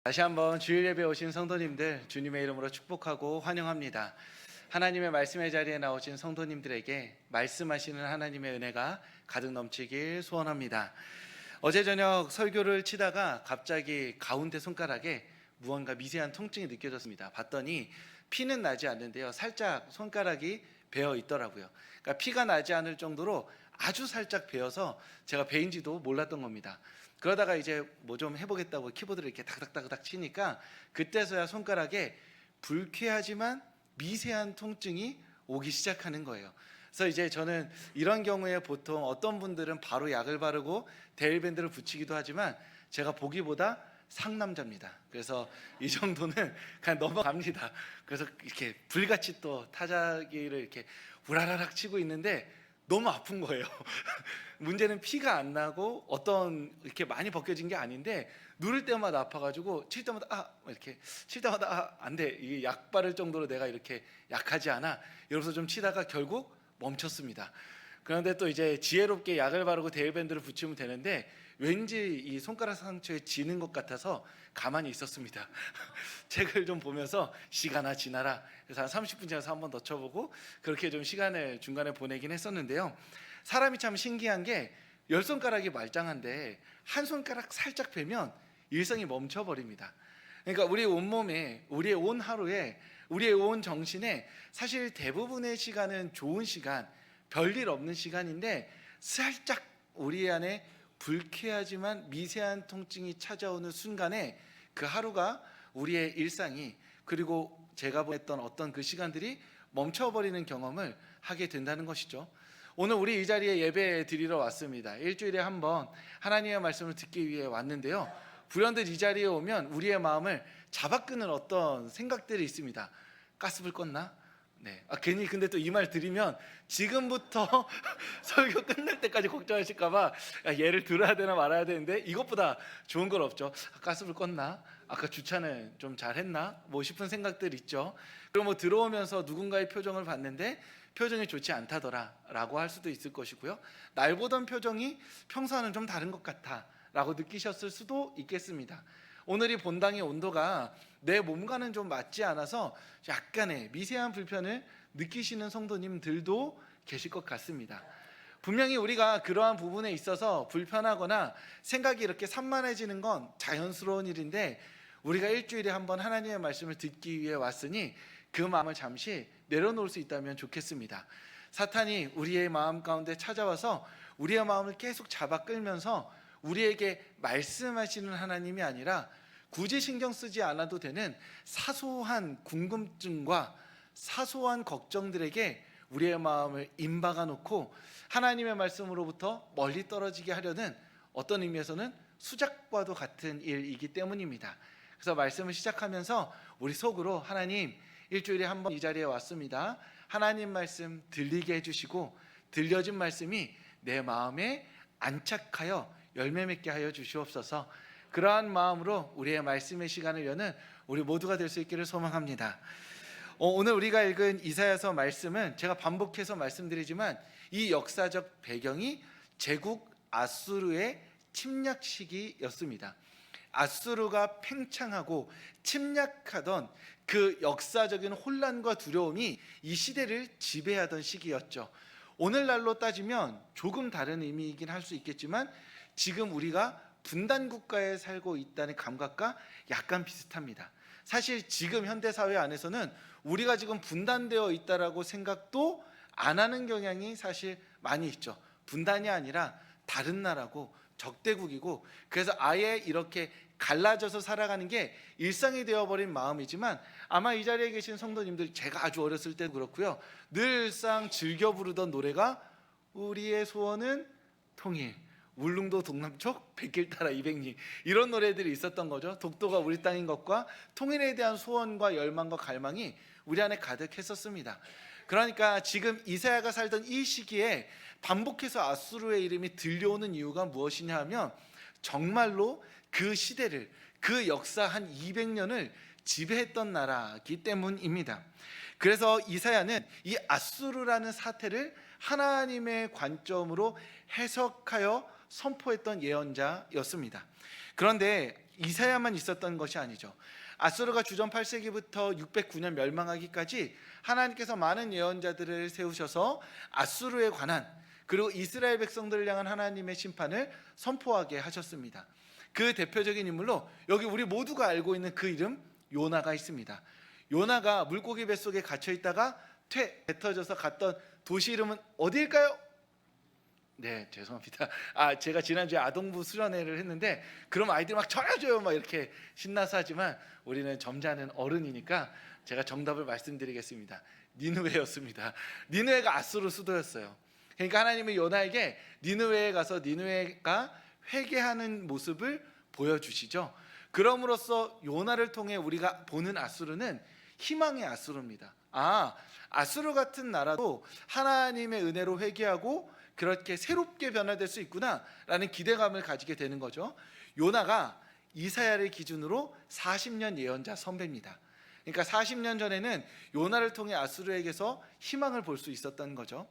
다시 한번 주일 예배 오신 성도님들 주님의 이름으로 축복하고 환영합니다. 하나님의 말씀의 자리에 나오신 성도님들에게 말씀하시는 하나님의 은혜가 가득 넘치길 소원합니다. 어제 저녁 설교를 치다가 갑자기 가운데 손가락에 무언가 미세한 통증이 느껴졌습니다. 봤더니 피는 나지 않는데요, 살짝 손가락이 베어 있더라고요. 그러니까 피가 나지 않을 정도로 아주 살짝 베어서 제가 베인지도 몰랐던 겁니다. 그러다가 이제 뭐 좀 해보겠다고 키보드를 이렇게 다닥다닥 치니까 그때서야 손가락에 불쾌하지만 미세한 통증이 오기 시작하는 거예요. 그래서 이제 저는 이런 경우에 보통 어떤 분들은 바로 약을 바르고 데일밴드를 붙이기도 하지만 제가 보기보다 상남자입니다. 그래서 이 정도는 그냥 넘어갑니다. 그래서 이렇게 불같이 또 타자기를 이렇게 우라라락 치고 있는데 너무 아픈 거예요. 문제는 피가 안 나고 어떤 이렇게 많이 벗겨진 게 아닌데 누를 때마다 아파가지고 칠 때마다 이렇게 칠 때마다 안 돼, 이게 약 바를 정도로 내가 이렇게 약하지 않아 이러면서 좀 치다가 결국 멈췄습니다. 그런데 또 이제 지혜롭게 약을 바르고 데일밴드를 붙이면 되는데 왠지 이 손가락 상처에 지는 것 같아서 가만히 있었습니다. 책을 좀 보면서 시간아 지나라. 그래서 한 30분 지나서 한 번 더 쳐보고 그렇게 좀 시간을 중간에 보내긴 했었는데요. 사람이 참 신기한 게 10손가락이 말짱한데 한 손가락 살짝 빼면 일성이 멈춰버립니다. 그러니까 우리 온몸에, 우리의 온 하루에, 우리의 온 정신에 사실 대부분의 시간은 좋은 시간, 별일 없는 시간인데 살짝 우리 안에 불쾌하지만 미세한 통증이 찾아오는 순간에 그 하루가, 우리의 일상이, 그리고 제가 보냈던 어떤 그 시간들이 멈춰버리는 경험을 하게 된다는 것이죠. 오늘 우리 이 자리에 예배 드리러 왔습니다. 일주일에 한 번 하나님의 말씀을 듣기 위해 왔는데요, 불현듯 이 자리에 오면 우리의 마음을 잡아끄는 어떤 생각들이 있습니다. 가스불 껐나? 네. 괜히 근데 또 이 말 드리면 지금부터 설교 끝날 때까지 걱정하실까봐 얘를 들어야 되나 말아야 되는데 이것보다 좋은 건 없죠. 가스불 껐나? 아까 주차는 좀 잘했나? 뭐 싶은 생각들 있죠. 그럼 뭐 들어오면서 누군가의 표정을 봤는데 표정이 좋지 않다더라 라고 할 수도 있을 것이고요, 날 보던 표정이 평소와는 좀 다른 것 같아 라고 느끼셨을 수도 있겠습니다. 오늘 이 본당의 온도가 내 몸과는 좀 맞지 않아서 약간의 미세한 불편을 느끼시는 성도님들도 계실 것 같습니다. 분명히 우리가 그러한 부분에 있어서 불편하거나 생각이 이렇게 산만해지는 건 자연스러운 일인데, 우리가 일주일에 한 번 하나님의 말씀을 듣기 위해 왔으니 그 마음을 잠시 내려놓을 수 있다면 좋겠습니다. 사탄이 우리의 마음 가운데 찾아와서 우리의 마음을 계속 잡아 끌면서 우리에게 말씀하시는 하나님이 아니라 굳이 신경 쓰지 않아도 되는 사소한 궁금증과 사소한 걱정들에게 우리의 마음을 임박아 놓고 하나님의 말씀으로부터 멀리 떨어지게 하려는, 어떤 의미에서는 수작과도 같은 일이기 때문입니다. 그래서 말씀을 시작하면서 우리 속으로, 하나님, 일주일에 한 번 이 자리에 왔습니다. 하나님 말씀 들리게 해주시고 들려진 말씀이 내 마음에 안착하여 열매 맺게 하여 주시옵소서. 그러한 마음으로 우리의 말씀의 시간을 여는 우리 모두가 될 수 있기를 소망합니다. 오늘 우리가 읽은 이사야서 말씀은 제가 반복해서 말씀드리지만 이 역사적 배경이 제국 아수르의 침략 시기였습니다. 아수르가 팽창하고 침략하던 그 역사적인 혼란과 두려움이 이 시대를 지배하던 시기였죠. 오늘날로 따지면 조금 다른 의미이긴 할 수 있겠지만 지금 우리가 분단 국가에 살고 있다는 감각과 약간 비슷합니다. 사실 지금 현대사회 안에서는 우리가 지금 분단되어 있다라고 생각도 안 하는 경향이 사실 많이 있죠. 분단이 아니라 다른 나라고 적대국이고, 그래서 아예 이렇게 갈라져서 살아가는 게 일상이 되어버린 마음이지만, 아마 이 자리에 계신 성도님들, 제가 아주 어렸을 때도 그렇고요, 늘상 즐겨 부르던 노래가 우리의 소원은 통일, 울릉도 동남쪽 백길 따라 200리, 이런 노래들이 있었던 거죠. 독도가 우리 땅인 것과 통일에 대한 소원과 열망과 갈망이 우리 안에 가득했었습니다. 그러니까 지금 이사야가 살던 이 시기에 반복해서 아수르의 이름이 들려오는 이유가 무엇이냐 하면, 정말로 그 시대를, 그 역사 한 200년을 지배했던 나라이기 때문입니다. 그래서 이사야는 이 아수르라는 사태를 하나님의 관점으로 해석하여 선포했던 예언자였습니다. 그런데 이사야만 있었던 것이 아니죠. 아수르가 주전 8세기부터 609년 멸망하기까지 하나님께서 많은 예언자들을 세우셔서 아수르에 관한, 그리고 이스라엘 백성들을 향한 하나님의 심판을 선포하게 하셨습니다. 그 대표적인 인물로 여기 우리 모두가 알고 있는 그 이름 요나가 있습니다. 요나가 물고기 뱃속에 갇혀 있다가 뱉어져서 갔던 도시 이름은 어디일까요? 네, 죄송합니다. 제가 지난주에 아동부 수련회를 했는데 그럼 아이들이 막 저려줘요 막 이렇게 신나서 하지만 우리는 점잖은 어른이니까 제가 정답을 말씀드리겠습니다. 니느웨였습니다. 니느웨가 아수르 수도였어요. 그러니까 하나님이 요나에게 니느웨에 가서 니느웨가 회개하는 모습을 보여주시죠. 그럼으로써 요나를 통해 우리가 보는 아수르는 희망의 아수르입니다. 아수르 같은 나라도 하나님의 은혜로 회개하고 그렇게 새롭게 변화될 수 있구나라는 기대감을 가지게 되는 거죠. 요나가 이사야를 기준으로 40년 예언자 선배입니다. 그러니까 40년 전에는 요나를 통해 아수르에게서 희망을 볼 수 있었던 거죠.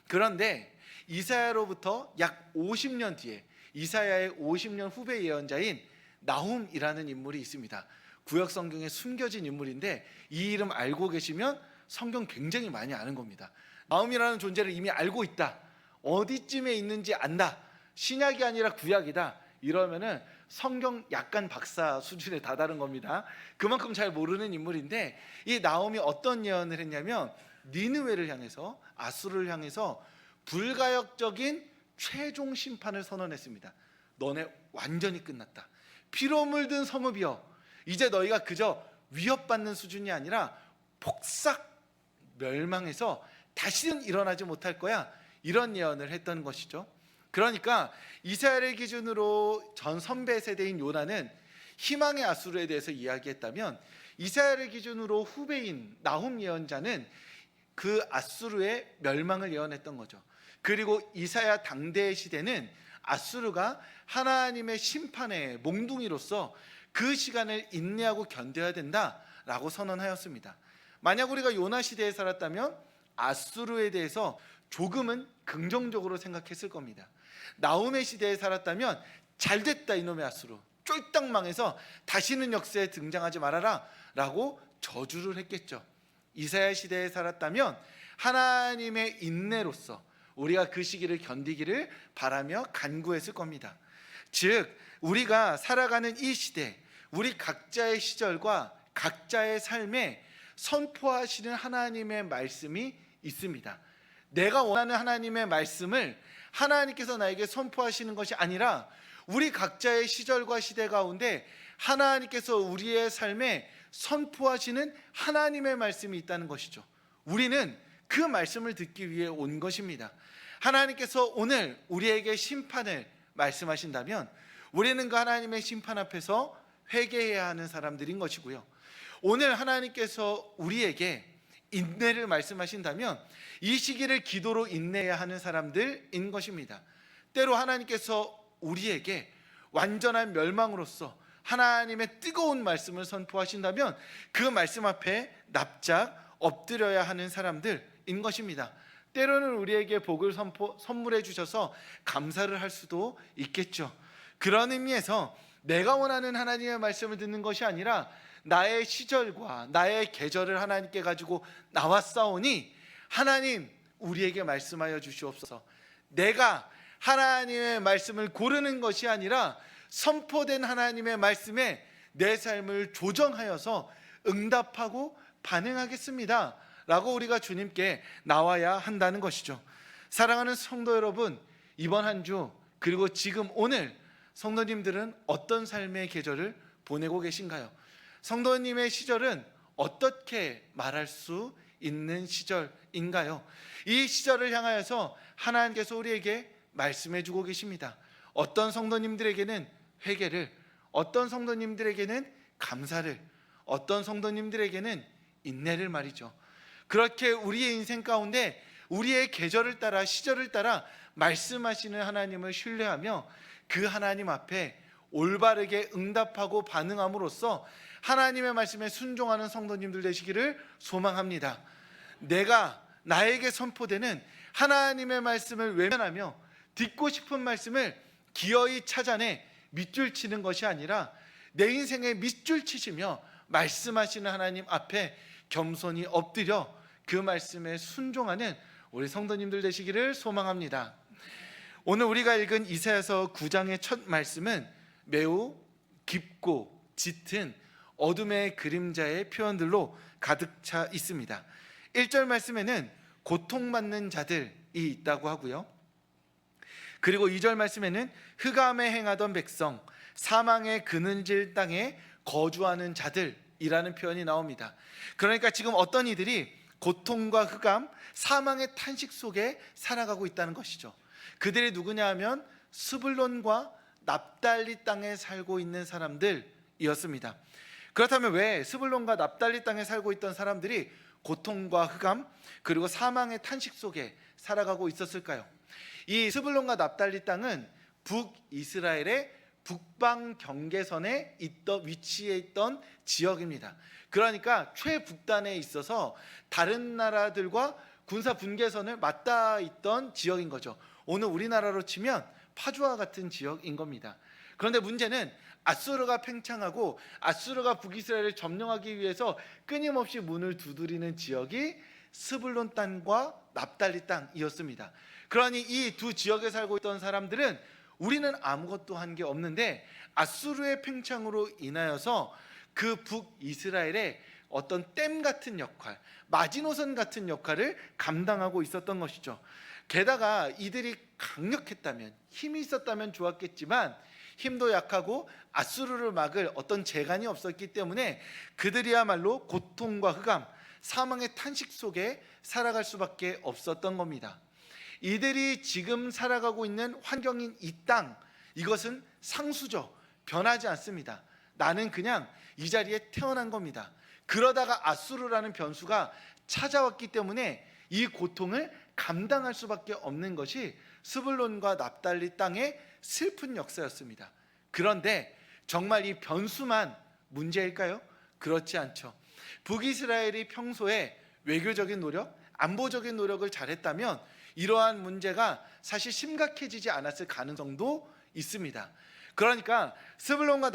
그런데 이사야로부터 약 50년 뒤에 이사야의 50년 후배 예언자인 나훔이라는 인물이 있습니다. 구약 성경에 숨겨진 인물인데 이 이름 알고 계시면 성경 굉장히 많이 아는 겁니다. 나훔이라는 존재를 이미 알고 있다, 어디쯤에 있는지 안다, 신약이 아니라 구약이다 이러면은 성경 약간 박사 수준에 다다른 겁니다. 그만큼 잘 모르는 인물인데 이 나훔이 어떤 예언을 했냐면 니느웨를 향해서, 아수르를 향해서 불가역적인 최종 심판을 선언했습니다. 너네 완전히 끝났다. 피로 물든 성읍이여, 이제 너희가 그저 위협받는 수준이 아니라 폭삭 멸망해서 다시는 일어나지 못할 거야, 이런 예언을 했던 것이죠. 그러니까 이사야를 기준으로 전 선배 세대인 요나는 희망의 아수르에 대해서 이야기했다면 이사야를 기준으로 후배인 나훔 예언자는 그 아수르의 멸망을 예언했던 거죠. 그리고 이사야 당대의 시대는 아수르가 하나님의 심판의 몽둥이로서 그 시간을 인내하고 견뎌야 된다라고 선언하였습니다. 만약 우리가 요나 시대에 살았다면 아수르에 대해서 조금은 긍정적으로 생각했을 겁니다. 나훔의 시대에 살았다면 잘됐다 이놈의 아수르, 쫄딱 망해서 다시는 역사에 등장하지 말아라 라고 저주를 했겠죠. 이사야 시대에 살았다면 하나님의 인내로서 우리가 그 시기를 견디기를 바라며 간구했을 겁니다. 즉 우리가 살아가는 이 시대, 우리 각자의 시절과 각자의 삶에 선포하시는 하나님의 말씀이 있습니다. 내가 원하는 하나님의 말씀을 하나님께서 나에게 선포하시는 것이 아니라 우리 각자의 시절과 시대 가운데 하나님께서 우리의 삶에 선포하시는 하나님의 말씀이 있다는 것이죠. 우리는 그 말씀을 듣기 위해 온 것입니다. 하나님께서 오늘 우리에게 심판을 말씀하신다면 우리는 그 하나님의 심판 앞에서 회개해야 하는 사람들인 것이고요. 오늘 하나님께서 우리에게 인내를 말씀하신다면 이 시기를 기도로 인내해야 하는 사람들인 것입니다. 때로 하나님께서 우리에게 완전한 멸망으로서 하나님의 뜨거운 말씀을 선포하신다면 그 말씀 앞에 납작 엎드려야 하는 사람들인 것입니다. 때로는 우리에게 복을 선물해 주셔서 감사를 할 수도 있겠죠. 그런 의미에서 내가 원하는 하나님의 말씀을 듣는 것이 아니라 나의 시절과 나의 계절을 하나님께 가지고 나왔사오니 하나님 우리에게 말씀하여 주시옵소서. 내가 하나님의 말씀을 고르는 것이 아니라 선포된 하나님의 말씀에 내 삶을 조정하여서 응답하고 반응하겠습니다 라고 우리가 주님께 나와야 한다는 것이죠. 사랑하는 성도 여러분, 이번 한 주 그리고 지금 오늘 성도님들은 어떤 삶의 계절을 보내고 계신가요? 성도님의 시절은 어떻게 말할 수 있는 시절인가요? 이 시절을 향하여서 하나님께서 우리에게 말씀해 주고 계십니다. 어떤 성도님들에게는 회개를, 어떤 성도님들에게는 감사를, 어떤 성도님들에게는 인내를 말이죠. 그렇게 우리의 인생 가운데 우리의 계절을 따라 시절을 따라 말씀하시는 하나님을 신뢰하며 그 하나님 앞에 올바르게 응답하고 반응함으로써 하나님의 말씀에 순종하는 성도님들 되시기를 소망합니다. 내가 나에게 선포되는 하나님의 말씀을 외면하며 듣고 싶은 말씀을 기어이 찾아내 밑줄 치는 것이 아니라 내 인생에 밑줄 치시며 말씀하시는 하나님 앞에 겸손히 엎드려 그 말씀에 순종하는 우리 성도님들 되시기를 소망합니다. 오늘 우리가 읽은 이사야서 9장의 첫 말씀은 매우 깊고 짙은 어둠의 그림자의 표현들로 가득 차 있습니다. 1절 말씀에는 고통받는 자들이 있다고 하고요. 그리고 2절 말씀에는 흑암에 행하던 백성, 사망의 그늘질 땅에 거주하는 자들이라는 표현이 나옵니다. 그러니까 지금 어떤 이들이 고통과 흑암, 사망의 탄식 속에 살아가고 있다는 것이죠. 그들이 누구냐 하면 스불론과 납달리 땅에 살고 있는 사람들이었습니다. 그렇다면 왜 스불론과 납달리 땅에 살고 있던 사람들이 고통과 흑암 그리고 사망의 탄식 속에 살아가고 있었을까요? 이 스불론과 납달리 땅은 북이스라엘의 북방 경계선에 위치해 있던 지역입니다. 그러니까 최북단에 있어서 다른 나라들과 군사 분계선을 맞닿아 있던 지역인 거죠. 오늘 우리나라로 치면 파주와 같은 지역인 겁니다. 그런데 문제는 아수르가 팽창하고 아수르가 북이스라엘을 점령하기 위해서 끊임없이 문을 두드리는 지역이 스불론 땅과 납달리 땅이었습니다. 그러니 이 두 지역에 살고 있던 사람들은 우리는 아무것도 한 게 없는데 아수르의 팽창으로 인하여서 그 북이스라엘의 어떤 댐 같은 역할, 마지노선 같은 역할을 감당하고 있었던 것이죠. 게다가 이들이 강력했다면, 힘이 있었다면 좋았겠지만 힘도 약하고 아수르를 막을 어떤 재간이 없었기 때문에 그들이야말로 고통과 흑암, 사망의 탄식 속에 살아갈 수밖에 없었던 겁니다. 이들이 지금 살아가고 있는 환경인 이 땅, 이것은 상수죠. 변하지 않습니다. 나는 그냥 이 자리에 태어난 겁니다. 그러다가 아수르라는 변수가 찾아왔기 때문에 이 고통을 감당할 수밖에 없는 것이 스불론과 납달리 땅의 슬픈 역사였습니다. 그런데 정말 이 변수만 문제일까요? 그렇지 않죠. 북이스라엘이 평소에 외교적인 노력, 안보적인 노력을 잘했다면 이러한 문제가 사실 심각해지지 않았을 가능성도 있습니다. 그러니까 스불론과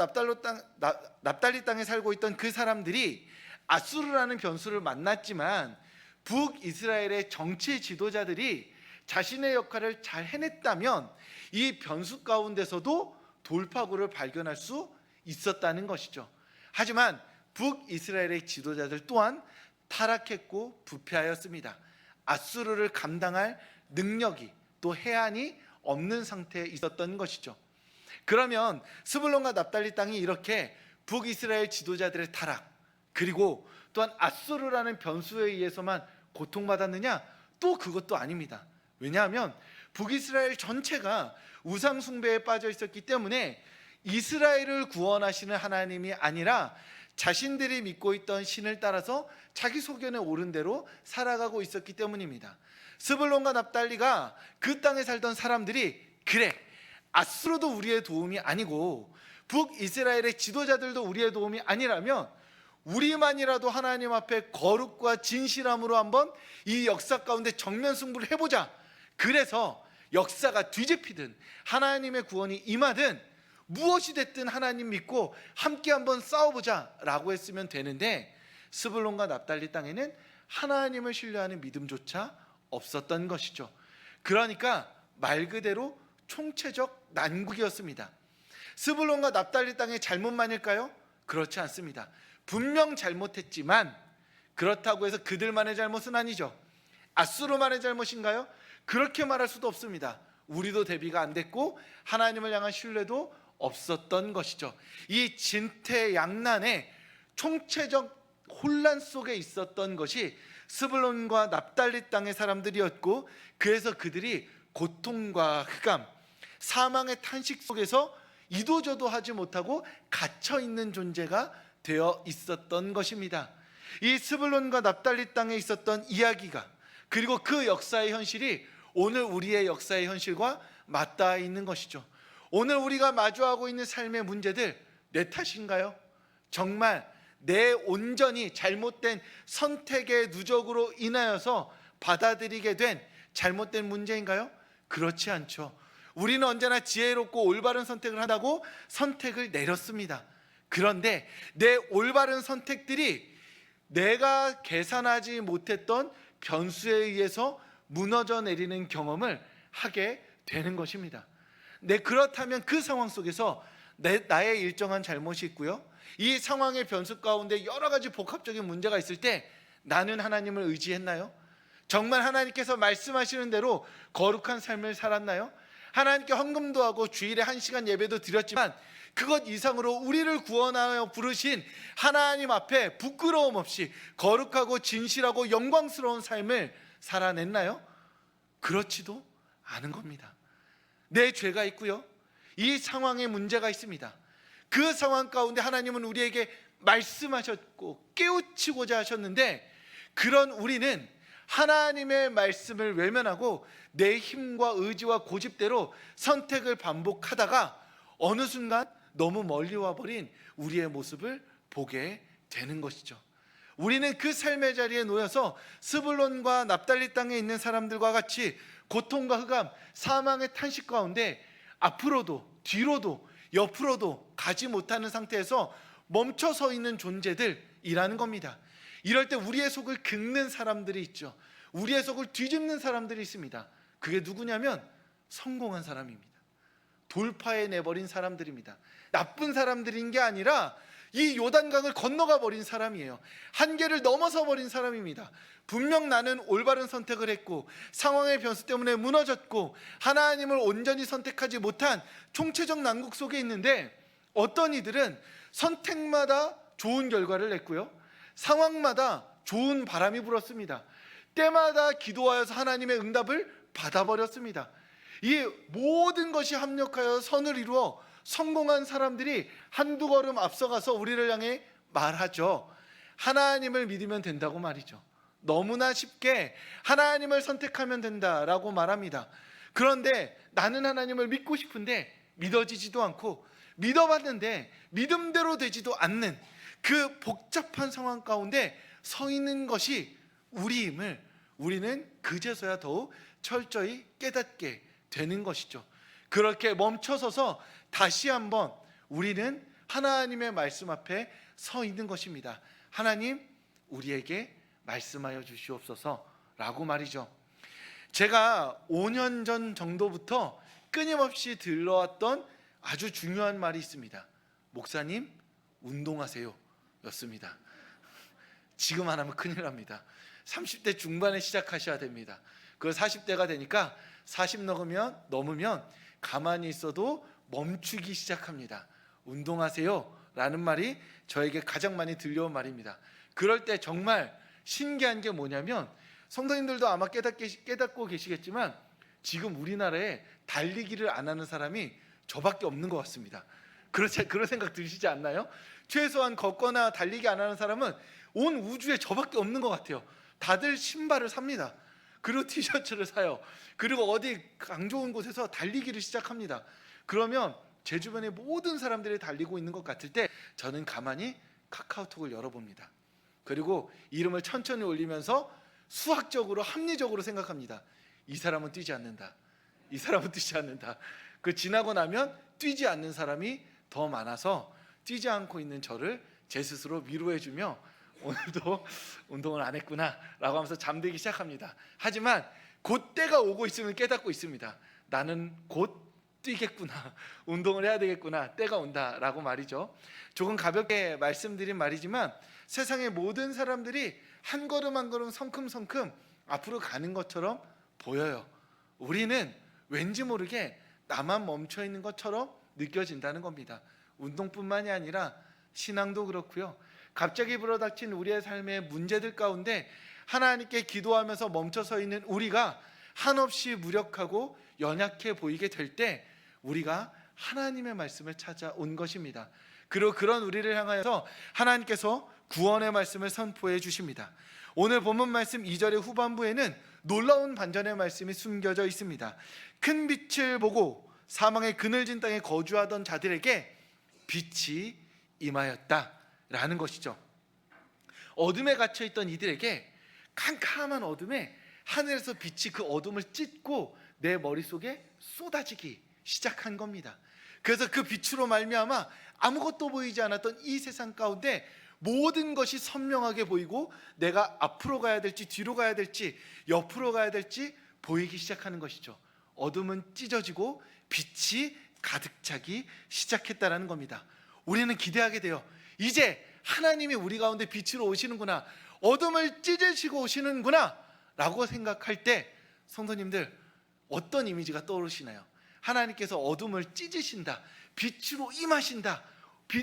납달리 땅에 살고 있던 그 사람들이 아수르라는 변수를 만났지만 북이스라엘의 정치 지도자들이 자신의 역할을 잘 해냈다면 이 변수 가운데서도 돌파구를 발견할 수 있었다는 것이죠. 하지만 북이스라엘의 지도자들 또한 타락했고 부패하였습니다. 아수르를 감당할 능력이 또 해안이 없는 상태에 있었던 것이죠. 그러면 스불론과 납달리 땅이 이렇게 북이스라엘 지도자들의 타락 그리고 또한 아수르라는 변수에 의해서만 고통받았느냐? 또 그것도 아닙니다. 왜냐하면 북이스라엘 전체가 우상 숭배에 빠져 있었기 때문에 이스라엘을 구원하시는 하나님이 아니라 자신들이 믿고 있던 신을 따라서 자기 소견에 옳은 대로 살아가고 있었기 때문입니다. 스불론과 납달리가 그 땅에 살던 사람들이 그래, 아수르도 우리의 도움이 아니고 북이스라엘의 지도자들도 우리의 도움이 아니라면 우리만이라도 하나님 앞에 거룩과 진실함으로 한번 이 역사 가운데 정면 승부를 해보자. 그래서 역사가 뒤집히든 하나님의 구원이 임하든 무엇이 됐든 하나님 믿고 함께 한번 싸워보자 라고 했으면 되는데 스불론과 납달리 땅에는 하나님을 신뢰하는 믿음조차 없었던 것이죠. 그러니까 말 그대로 총체적 난국이었습니다. 스불론과 납달리 땅의 잘못만일까요? 그렇지 않습니다. 분명 잘못했지만 그렇다고 해서 그들만의 잘못은 아니죠. 아수르만의 잘못인가요? 그렇게 말할 수도 없습니다. 우리도 대비가 안 됐고 하나님을 향한 신뢰도 없었던 것이죠. 이 진퇴양난의 총체적 혼란 속에 있었던 것이 스불론과 납달리 땅의 사람들이었고 그래서 그들이 고통과 흑암, 사망의 탄식 속에서 이도저도 하지 못하고 갇혀있는 존재가 되어 있었던 것입니다. 이 스불론과 납달리 땅에 있었던 이야기가 그리고 그 역사의 현실이 오늘 우리의 역사의 현실과 맞닿아 있는 것이죠. 오늘 우리가 마주하고 있는 삶의 문제들 내 탓인가요? 정말 내 온전히 잘못된 선택의 누적으로 인하여서 받아들이게 된 잘못된 문제인가요? 그렇지 않죠. 우리는 언제나 지혜롭고 올바른 선택을 하다고 선택을 내렸습니다. 그런데 내 올바른 선택들이 내가 계산하지 못했던 변수에 의해서 무너져 내리는 경험을 하게 되는 것입니다. 그렇다면 그 상황 속에서 나의 일정한 잘못이 있고요, 이 상황의 변수 가운데 여러 가지 복합적인 문제가 있을 때 나는 하나님을 의지했나요? 정말 하나님께서 말씀하시는 대로 거룩한 삶을 살았나요? 하나님께 헌금도 하고 주일에 1시간 예배도 드렸지만 그것 이상으로 우리를 구원하여 부르신 하나님 앞에 부끄러움 없이 거룩하고 진실하고 영광스러운 삶을 살아냈나요? 그렇지도 않은 겁니다. 내 죄가 있고요, 이 상황에 문제가 있습니다. 그 상황 가운데 하나님은 우리에게 말씀하셨고 깨우치고자 하셨는데, 그런 우리는 하나님의 말씀을 외면하고 내 힘과 의지와 고집대로 선택을 반복하다가 어느 순간 너무 멀리 와버린 우리의 모습을 보게 되는 것이죠. 우리는 그 삶의 자리에 놓여서 스불론과 납달리 땅에 있는 사람들과 같이 고통과 흑암, 사망의 탄식 가운데 앞으로도 뒤로도 옆으로도 가지 못하는 상태에서 멈춰서 있는 존재들이라는 겁니다. 이럴 때 우리의 속을 긁는 사람들이 있죠. 우리의 속을 뒤집는 사람들이 있습니다. 그게 누구냐면 성공한 사람입니다. 돌파해내버린 사람들입니다. 나쁜 사람들인 게 아니라 이 요단강을 건너가 버린 사람이에요. 한계를 넘어서 버린 사람입니다. 분명 나는 올바른 선택을 했고 상황의 변수 때문에 무너졌고 하나님을 온전히 선택하지 못한 총체적 난국 속에 있는데, 어떤 이들은 선택마다 좋은 결과를 냈고요, 상황마다 좋은 바람이 불었습니다. 때마다 기도하여서 하나님의 응답을 받아버렸습니다. 이 모든 것이 합력하여 선을 이루어 성공한 사람들이 한두 걸음 앞서가서 우리를 향해 말하죠. 하나님을 믿으면 된다고 말이죠. 너무나 쉽게 하나님을 선택하면 된다라고 말합니다. 그런데 나는 하나님을 믿고 싶은데 믿어지지도 않고 믿어봤는데 믿음대로 되지도 않는 그 복잡한 상황 가운데 서 있는 것이 우리임을 우리는 그제서야 더욱 철저히 깨닫게 되는 것이죠. 그렇게 멈춰서서 다시 한번 우리는 하나님의 말씀 앞에 서 있는 것입니다. 하나님, 우리에게 말씀하여 주시옵소서 라고 말이죠. 제가 5년 전 정도부터 끊임없이 들러왔던 아주 중요한 말이 있습니다. 목사님, 운동하세요 였습니다. 지금 안 하면 큰일 납니다. 30대 중반에 시작하셔야 됩니다. 그 40대가 되니까 40 넘으면 가만히 있어도 멈추기 시작합니다. 운동하세요 라는 말이 저에게 가장 많이 들려온 말입니다. 그럴 때 정말 신기한 게 뭐냐면, 성도님들도 아마 깨닫고 계시겠지만 지금 우리나라에 달리기를 안 하는 사람이 저밖에 없는 것 같습니다. 그런 생각 드시지 않나요? 최소한 걷거나 달리기 안 하는 사람은 온 우주에 저밖에 없는 것 같아요. 다들 신발을 삽니다. 그리고 티셔츠를 사요. 그리고 어디 강 좋은 곳에서 달리기를 시작합니다. 그러면 제 주변의 모든 사람들이 달리고 있는 것 같을 때 저는 가만히 카카오톡을 열어봅니다. 그리고 이름을 천천히 올리면서 수학적으로 합리적으로 생각합니다. 이 사람은 뛰지 않는다. 이 사람은 뛰지 않는다. 그 지나고 나면 뛰지 않는 사람이 더 많아서 뛰지 않고 있는 저를 제 스스로 위로해주며 오늘도 운동을 안 했구나 라고 하면서 잠들기 시작합니다. 하지만 곧 때가 오고 있으면 깨닫고 있습니다. 나는 곧 뛰겠구나, 운동을 해야 되겠구나, 때가 온다 라고 말이죠. 조금 가볍게 말씀드린 말이지만 세상의 모든 사람들이 한 걸음 한 걸음 성큼성큼 앞으로 가는 것처럼 보여요. 우리는 왠지 모르게 나만 멈춰 있는 것처럼 느껴진다는 겁니다. 운동뿐만이 아니라 신앙도 그렇고요. 갑자기 불어닥친 우리의 삶의 문제들 가운데 하나님께 기도하면서 멈춰서 있는 우리가 한없이 무력하고 연약해 보이게 될 때 우리가 하나님의 말씀을 찾아온 것입니다. 그리고 그런 우리를 향하여서 하나님께서 구원의 말씀을 선포해 주십니다. 오늘 본문 말씀 2절의 후반부에는 놀라운 반전의 말씀이 숨겨져 있습니다. 큰 빛을 보고 사망의 그늘진 땅에 거주하던 자들에게 빛이 임하였다라는 것이죠. 어둠에 갇혀있던 이들에게 캄캄한 어둠에 하늘에서 빛이 그 어둠을 찢고 내 머릿속에 쏟아지기 시작한 겁니다. 그래서 그 빛으로 말미암아 아무것도 보이지 않았던 이 세상 가운데 모든 것이 선명하게 보이고 내가 앞으로 가야 될지 뒤로 가야 될지 옆으로 가야 될지 보이기 시작하는 것이죠. 어둠은 찢어지고 빛이 가득 차기 시작했다라는 겁니다. 우리는 기대하게 돼요. 이제 하나님이 우리 가운데 빛으로 오시는구나, 어둠을 찢으시고 오시는구나 라고 생각할 때 성도님들 어떤 이미지가 떠오르시나요? 하나님께서 어둠을 찢으신다, 빛으로 임하신다,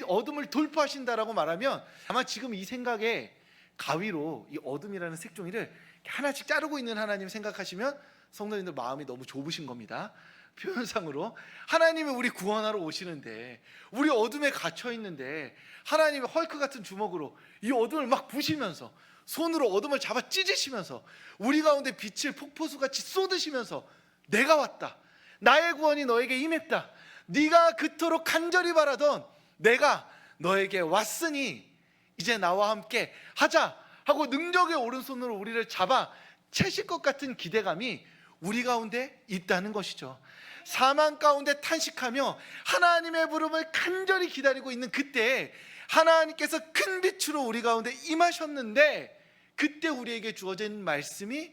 어둠을 돌파하신다라고 말하면 아마 지금 이 생각에 가위로 이 어둠이라는 색종이를 하나씩 자르고 있는 하나님 생각하시면 성도님들 마음이 너무 좁으신 겁니다. 표현상으로 하나님이 우리 구원하러 오시는데, 우리 어둠에 갇혀 있는데 하나님의 헐크 같은 주먹으로 이 어둠을 막 부시면서 손으로 어둠을 잡아 찢으시면서 우리 가운데 빛을 폭포수같이 쏟으시면서 내가 왔다, 나의 구원이 너에게 임했다, 네가 그토록 간절히 바라던 내가 너에게 왔으니 이제 나와 함께 하자 하고 능력의 오른손으로 우리를 잡아 채실 것 같은 기대감이 우리 가운데 있다는 것이죠. 사망 가운데 탄식하며 하나님의 부름을 간절히 기다리고 있는 그때 하나님께서 큰 빛으로 우리 가운데 임하셨는데, 그때 우리에게 주어진 말씀이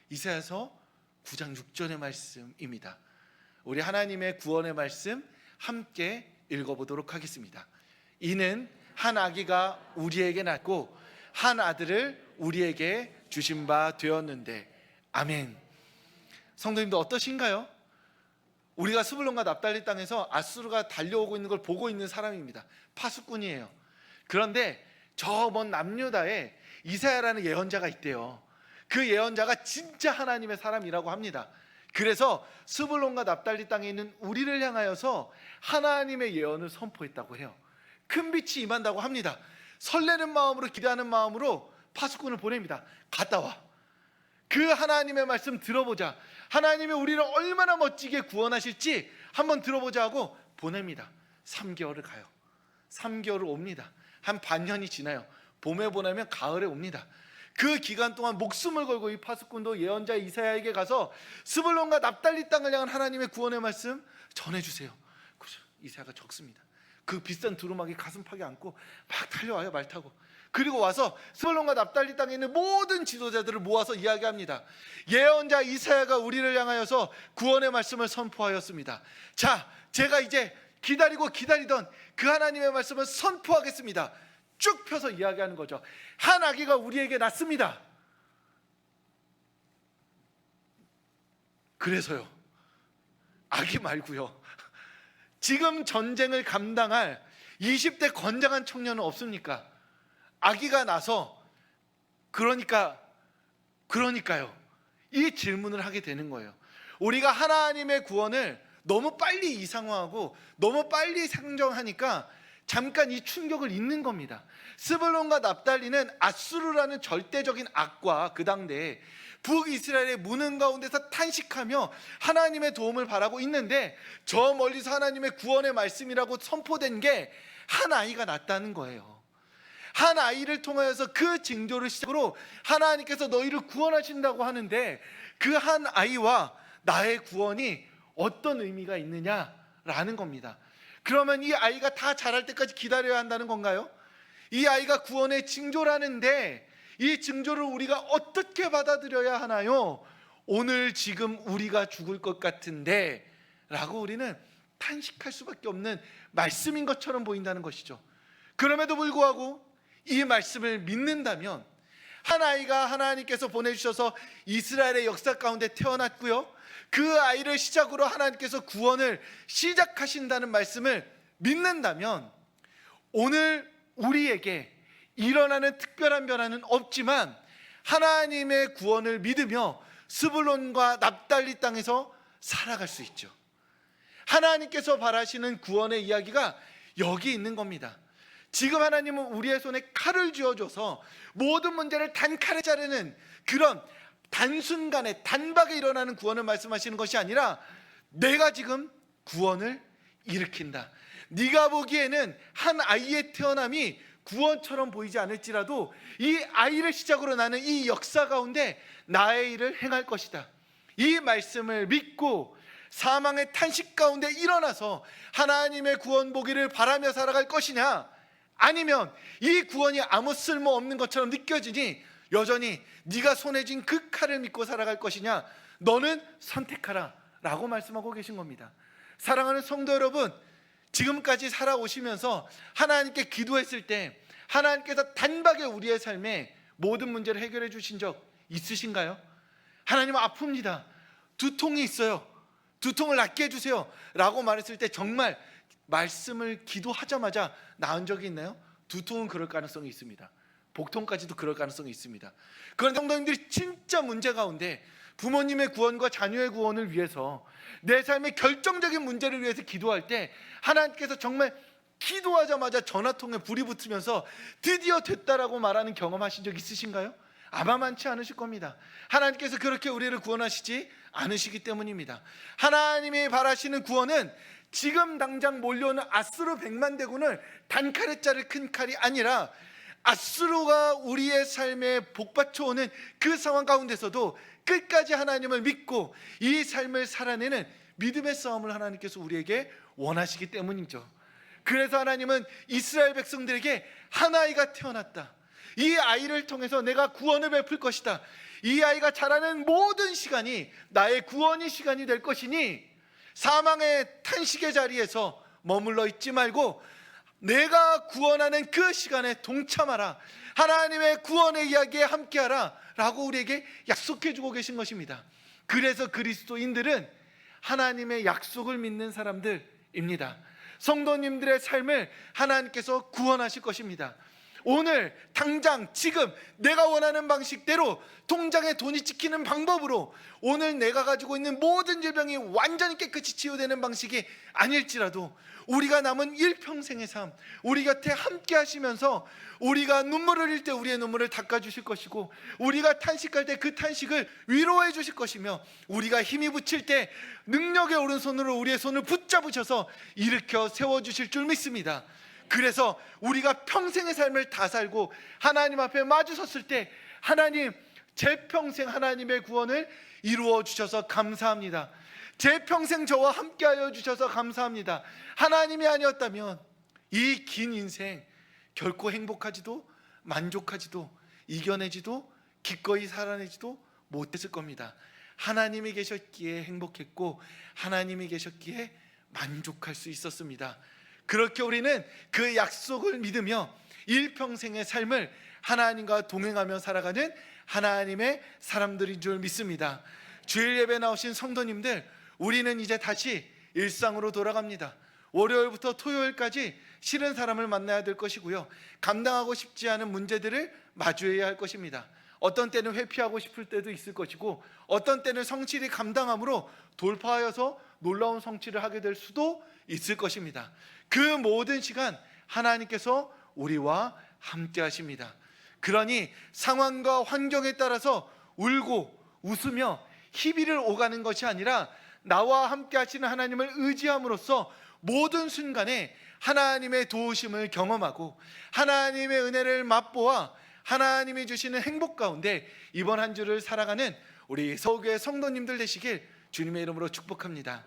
이사야서 9장 6절의 말씀입니다. 우리 하나님의 구원의 말씀 함께 읽어보도록 하겠습니다. 이는 한 아기가 우리에게 낳고 한 아들을 우리에게 주신 바 되었는데. 아멘. 성도님들 어떠신가요? 우리가 스불론과 납달리 땅에서 아수르가 달려오고 있는 걸 보고 있는 사람입니다. 파수꾼이에요. 그런데 저 먼 남유다에 이사야라는 예언자가 있대요. 그 예언자가 진짜 하나님의 사람이라고 합니다. 그래서 스불론과 납달리 땅에 있는 우리를 향하여서 하나님의 예언을 선포했다고 해요. 큰 빛이 임한다고 합니다. 설레는 마음으로, 기대하는 마음으로 파수꾼을 보냅니다. 갔다 와. 그 하나님의 말씀 들어보자, 하나님이 우리를 얼마나 멋지게 구원하실지 한번 들어보자 하고 보냅니다. 3개월을 가요. 3개월을 옵니다. 한 반년이 지나요. 봄에 보내면 가을에 옵니다. 그 기간 동안 목숨을 걸고 이 파수꾼도 예언자 이사야에게 가서 스불론과 납달리 땅을 향한 하나님의 구원의 말씀 전해주세요. 이사야가 적습니다. 그 비싼 두루마기 가슴팍에 안고 막 달려와요, 말 타고. 그리고 와서 스불론과 납달리 땅에 있는 모든 지도자들을 모아서 이야기합니다. 예언자 이사야가 우리를 향하여서 구원의 말씀을 선포하였습니다. 자, 제가 이제 기다리고 기다리던 그 하나님의 말씀을 선포하겠습니다. 쭉 펴서 이야기하는 거죠. 한 아기가 우리에게 낳습니다. 그래서요, 아기 말고요, 지금 전쟁을 감당할 20대 건장한 청년은 없습니까? 아기가 나서 그러니까요, 이 질문을 하게 되는 거예요. 우리가 하나님의 구원을 너무 빨리 이상화하고 너무 빨리 상정하니까 잠깐 이 충격을 잊는 겁니다. 스불론과 납달리는 아수르라는 절대적인 악과 그 당대에 북이스라엘의 무능 가운데서 탄식하며 하나님의 도움을 바라고 있는데, 저 멀리서 하나님의 구원의 말씀이라고 선포된 게 한 아이가 낳았다는 거예요. 한 아이를 통하여서 그 징조를 시작으로 하나님께서 너희를 구원하신다고 하는데, 그 한 아이와 나의 구원이 어떤 의미가 있느냐라는 겁니다. 그러면 이 아이가 다 자랄 때까지 기다려야 한다는 건가요? 이 아이가 구원의 징조라는데 이 징조를 우리가 어떻게 받아들여야 하나요? 오늘 지금 우리가 죽을 것 같은데 라고 우리는 탄식할 수밖에 없는 말씀인 것처럼 보인다는 것이죠. 그럼에도 불구하고 이 말씀을 믿는다면, 한 아이가 하나님께서 보내주셔서 이스라엘의 역사 가운데 태어났고요, 그 아이를 시작으로 하나님께서 구원을 시작하신다는 말씀을 믿는다면, 오늘 우리에게 일어나는 특별한 변화는 없지만 하나님의 구원을 믿으며 스불론과 납달리 땅에서 살아갈 수 있죠. 하나님께서 바라시는 구원의 이야기가 여기 있는 겁니다. 지금 하나님은 우리의 손에 칼을 쥐어줘서 모든 문제를 단칼에 자르는 그런 단순간에 단박에 일어나는 구원을 말씀하시는 것이 아니라, 내가 지금 구원을 일으킨다. 네가 보기에는 한 아이의 태어남이 구원처럼 보이지 않을지라도 이 아이를 시작으로 나는 이 역사 가운데 나의 일을 행할 것이다. 이 말씀을 믿고 사망의 탄식 가운데 일어나서 하나님의 구원 보기를 바라며 살아갈 것이냐, 아니면 이 구원이 아무 쓸모 없는 것처럼 느껴지니 여전히 네가 손에 쥔 그 칼을 믿고 살아갈 것이냐, 너는 선택하라 라고 말씀하고 계신 겁니다. 사랑하는 성도 여러분, 지금까지 살아오시면서 하나님께 기도했을 때 하나님께서 단박에 우리의 삶에 모든 문제를 해결해 주신 적 있으신가요? 하나님 아픕니다, 두통이 있어요, 두통을 낫게 해주세요 라고 말했을 때 정말 말씀을 기도하자마자 나은 적이 있나요? 두통은 그럴 가능성이 있습니다. 복통까지도 그럴 가능성이 있습니다. 그런데 성도님들이 진짜 문제 가운데 부모님의 구원과 자녀의 구원을 위해서, 내 삶의 결정적인 문제를 위해서 기도할 때 하나님께서 정말 기도하자마자 전화통에 불이 붙으면서 드디어 됐다라고 말하는 경험하신 적 있으신가요? 아마 많지 않으실 겁니다. 하나님께서 그렇게 우리를 구원하시지 않으시기 때문입니다. 하나님이 바라시는 구원은 지금 당장 몰려오는 아수르 100만 대군을 단칼에 자를 큰 칼이 아니라, 아수르가 우리의 삶에 복받쳐오는 그 상황 가운데서도 끝까지 하나님을 믿고 이 삶을 살아내는 믿음의 싸움을 하나님께서 우리에게 원하시기 때문이죠. 그래서 하나님은 이스라엘 백성들에게 한 아이가 태어났다, 이 아이를 통해서 내가 구원을 베풀 것이다, 이 아이가 자라는 모든 시간이 나의 구원의 시간이 될 것이니 사망의 탄식의 자리에서 머물러 있지 말고 내가 구원하는 그 시간에 동참하라, 하나님의 구원의 이야기에 함께하라 라고 우리에게 약속해 주고 계신 것입니다. 그래서 그리스도인들은 하나님의 약속을 믿는 사람들입니다. 성도님들의 삶을 하나님께서 구원하실 것입니다. 오늘 당장 지금 내가 원하는 방식대로 통장에 돈이 찍히는 방법으로 오늘 내가 가지고 있는 모든 질병이 완전히 깨끗이 치유되는 방식이 아닐지라도 우리가 남은 일평생의 삶, 우리 곁에 함께 하시면서 우리가 눈물을 흘릴 때 우리의 눈물을 닦아주실 것이고, 우리가 탄식할 때 그 탄식을 위로해 주실 것이며, 우리가 힘이 붙일 때 능력의 오른손으로 우리의 손을 붙잡으셔서 일으켜 세워주실 줄 믿습니다. 그래서 우리가 평생의 삶을 다 살고 하나님 앞에 마주 섰을 때 하나님, 제 평생 하나님의 구원을 이루어 주셔서 감사합니다, 제 평생 저와 함께하여 주셔서 감사합니다, 하나님이 아니었다면 이 긴 인생 결코 행복하지도 만족하지도 이겨내지도 기꺼이 살아내지도 못했을 겁니다. 하나님이 계셨기에 행복했고 하나님이 계셨기에 만족할 수 있었습니다. 그렇게 우리는 그 약속을 믿으며 일평생의 삶을 하나님과 동행하며 살아가는 하나님의 사람들인 줄 믿습니다. 주일 예배 나오신 성도님들, 우리는 이제 다시 일상으로 돌아갑니다. 월요일부터 토요일까지 싫은 사람을 만나야 될 것이고요, 감당하고 싶지 않은 문제들을 마주해야 할 것입니다. 어떤 때는 회피하고 싶을 때도 있을 것이고, 어떤 때는 성취를 감당함으로 돌파하여서 놀라운 성취를 하게 될 수도 있을 것입니다. 그 모든 시간 하나님께서 우리와 함께 하십니다. 그러니 상황과 환경에 따라서 울고 웃으며 희비를 오가는 것이 아니라 나와 함께 하시는 하나님을 의지함으로써 모든 순간에 하나님의 도우심을 경험하고 하나님의 은혜를 맛보아 하나님이 주시는 행복 가운데 이번 한 주를 살아가는 우리 서울교회 성도님들 되시길 주님의 이름으로 축복합니다.